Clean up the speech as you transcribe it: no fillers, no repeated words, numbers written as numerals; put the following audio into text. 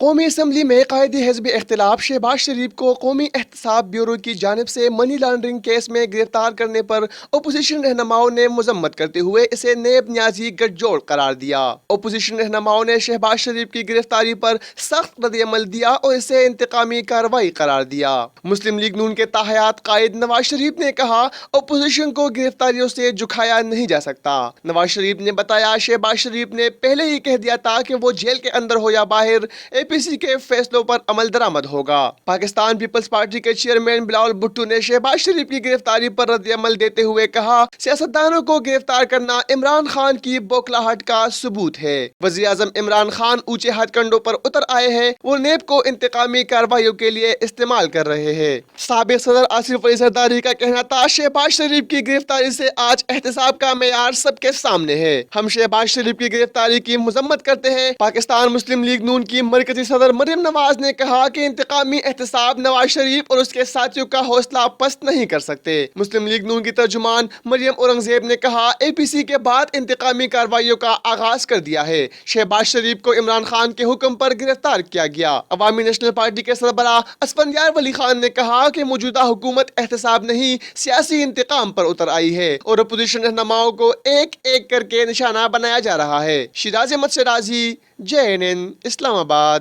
قومی اسمبلی میں قائد حزب اختلاف شہباز شریف کو قومی احتساب بیورو کی جانب سے منی لانڈرنگ کیس میں گرفتار کرنے پر اپوزیشن رہنماؤں نے مذمت کرتے ہوئے اسے نیب نیازی گٹھ جوڑ قرار دیا۔ اپوزیشن رہنماؤں نے شہباز شریف کی گرفتاری پر سخت رد عمل دیا اور اسے انتقامی کارروائی قرار دیا۔ مسلم لیگ نون کے تاحیات قائد نواز شریف نے کہا، اپوزیشن کو گرفتاریوں سے جھکایا نہیں جا سکتا۔ نواز شریف نے بتایا، شہباز شریف نے پہلے ہی کہہ دیا تھا کہ وہ جیل کے اندر ہو یا باہر اے پی سی کے فیصلوں پر عمل درآمد ہوگا۔ پاکستان پیپلز پارٹی کے چیئرمین بلاول بھٹو نے شہباز شریف کی گرفتاری پر رد عمل دیتے ہوئے کہا، سیاستدانوں کو گرفتار کرنا عمران خان کی بوکھلاہٹ کا ثبوت ہے۔ وزیر اعظم عمران خان اونچے ہتھ کنڈوں پر اتر آئے ہیں، وہ نیب کو انتقامی کارروائیوں کے لیے استعمال کر رہے ہیں۔ سابق صدر آصف علی زرداری کا کہنا تھا، شہباز شریف کی گرفتاری سے آج احتساب کا معیار سب کے سامنے ہے۔ ہم شہباز شریف کی گرفتاری کی مذمت کرتے ہیں۔ پاکستان مسلم لیگ نون کی مرکزی صدر مریم نواز نے کہا کہ انتقامی احتساب نواز شریف اور اس کے ساتھیوں کا حوصلہ پست نہیں کر سکتے۔ مسلم لیگ نون کی ترجمان مریم اورنگزیب نے کہا، اے پی سی کے بعد انتقامی کارروائیوں کا آغاز کر دیا ہے۔ شہباز شریف کو عمران خان کے حکم پر گرفتار کیا گیا۔ عوامی نیشنل پارٹی کے سربراہ اسفندیار ولی خان نے کہا کہ موجودہ حکومت احتساب نہیں، سیاسی انتقام پر اتر آئی ہے اور اپوزیشن رہنماؤں کو ایک ایک کر کے نشانہ بنایا جا رہا ہے۔ شیراز احمد شیرازی، JNN اسلام آباد۔